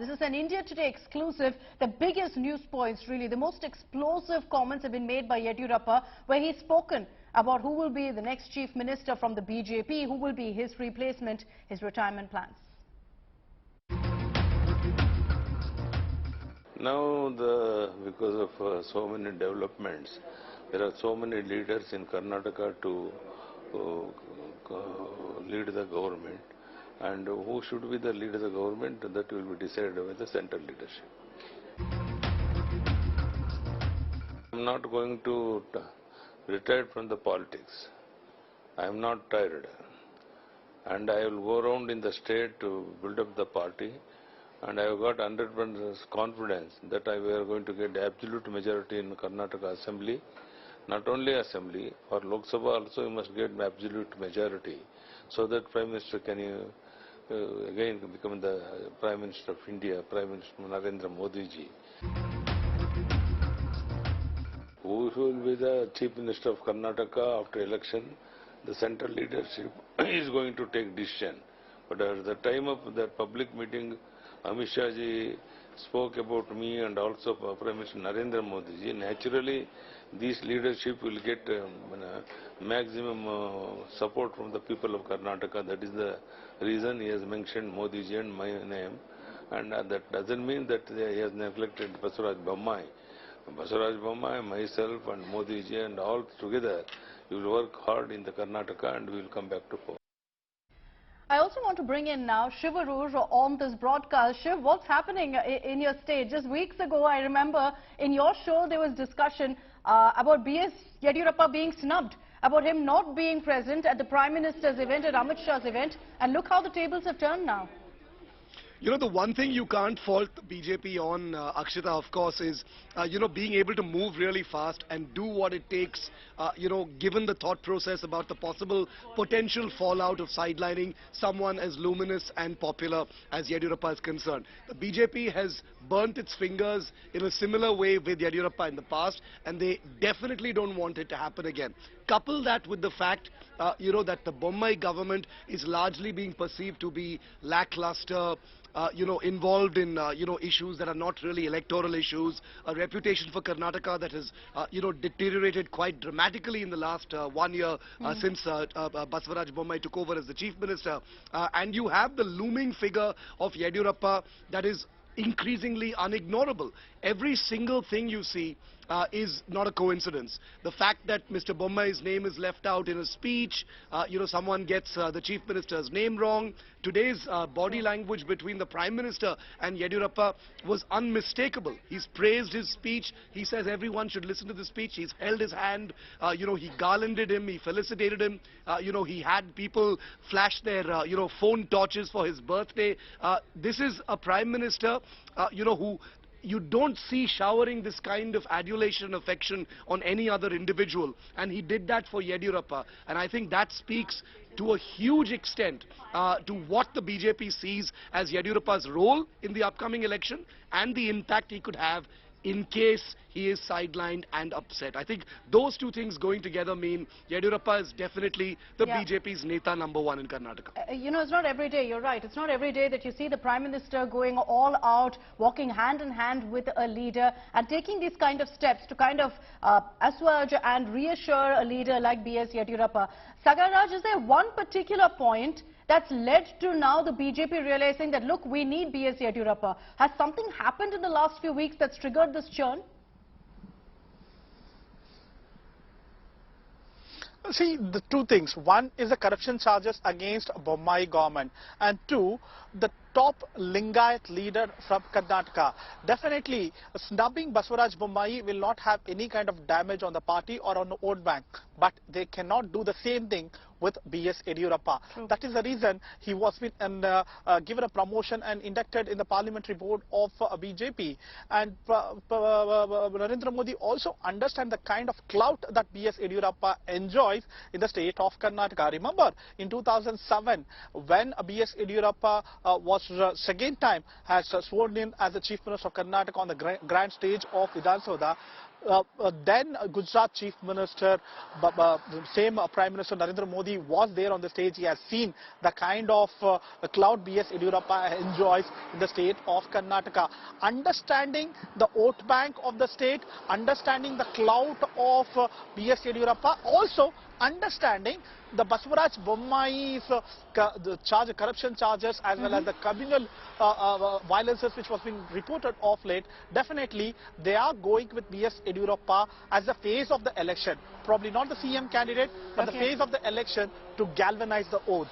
This is an India Today exclusive. The biggest news points, really, the most explosive comments have been made by Yedurappa, where he's spoken about who will be the next chief minister from the BJP, who will be his replacement, his retirement plans. Now, because of so many developments, there are so many leaders in Karnataka to lead the government. And who should be the leader of the government, that will be decided by the central leadership. I am not going to retire from the politics. I am not tired. And I will go around in the state to build up the party. And I have got 100% confidence that we are going to get absolute majority in Karnataka Assembly. Not only Assembly, for Lok Sabha also you must get absolute majority, so that Prime Minister can again become the Prime Minister of India, Prime Minister Narendra Modi ji. Who will be the Chief Minister of Karnataka after election? The central leadership is going to take decision. But at the time of the public meeting, Amit Shah ji spoke about me and also Prime Minister Narendra Modi ji. Naturally, this leadership will get maximum support from the people of Karnataka. That is the reason he has mentioned Modi ji and my name. And that doesn't mean that he has neglected Basuraj Bommai. Basuraj Bommai, myself and Modi ji and all together, we will work hard in the Karnataka and we will come back to power. I also want to bring in now Shiv on this broadcast. Shiv, what's happening in your state? Just weeks ago, I remember in your show there was discussion about BS Yediyurappa being snubbed, about him not being present at the Prime Minister's event, at Amit Shah's event, and look how the tables have turned now. You know, the one thing you can't fault BJP on, Akshita, of course, is, being able to move really fast and do what it takes, given the thought process about the possible potential fallout of sidelining someone as luminous and popular as Yedurappa is concerned. The BJP has burnt its fingers in a similar way with Yedurappa in the past, and they definitely don't want it to happen again. Couple that with the fact, that the Bommai government is largely being perceived to be lackluster, involved in, issues that are not really electoral issues, a reputation for Karnataka that has, deteriorated quite dramatically in the last 1 year since Basuraj Bommai took over as the chief minister. And you have the looming figure of Yedurappa that is increasingly unignorable. Every single thing you see is not a coincidence. The fact that Mr. Bommai's name is left out in a speech, someone gets the Chief Minister's name wrong. Today's body language between the Prime Minister and Yedurappa was unmistakable. He's praised his speech. He says everyone should listen to the speech. He's held his hand. He garlanded him. He felicitated him. He had people flash their, phone torches for his birthday. This is a Prime Minister, who you don't see showering this kind of adulation and affection on any other individual. And he did that for Yedurappa. And I think that speaks to a huge extent to what the BJP sees as Yedurappa's role in the upcoming election and the impact he could have in case he is sidelined and upset. I think those two things going together mean Yedurappa is definitely the BJP's Neta #1 in Karnataka. It's not every day, you're right. It's not every day that you see the Prime Minister going all out, walking hand in hand with a leader and taking these kind of steps to kind of assuage and reassure a leader like BS Yediyurappa. Sagaraj, is there one particular point that's led to now the BJP realizing that, look, we need BS Yediyurappa? Has something happened in the last few weeks that's triggered this churn? See, the two things. One is the corruption charges against Bommai government, and two, the top Lingayat leader from Karnataka. Definitely, snubbing Basuraj Bommai will not have any kind of damage on the party or on the vote bank, but they cannot do the same thing with BS Yediyurappa. That is the reason he was given a promotion and inducted in the parliamentary board of BJP. And Narendra Modi also understands the kind of clout that BS Yediyurappa enjoys in the state of Karnataka. Remember, in 2007, when BS Yediyurappa was second time has sworn in as the Chief Minister of Karnataka on the grand stage of Vidhan Sabha, then Gujarat Chief Minister, same Prime Minister Narendra Modi was there on the stage. He has seen the kind of clout BS Yediyurappa enjoys in the state of Karnataka. Understanding the vote bank of the state, understanding the clout of BS Yediyurappa, also understanding the Basavaraj Bommai's corruption charges as well as the communal violences which was being reported of late. Definitely they are going with BS Yediyurappa as the face of the election. Probably not the CM candidate, but the face of the election to galvanize the vote.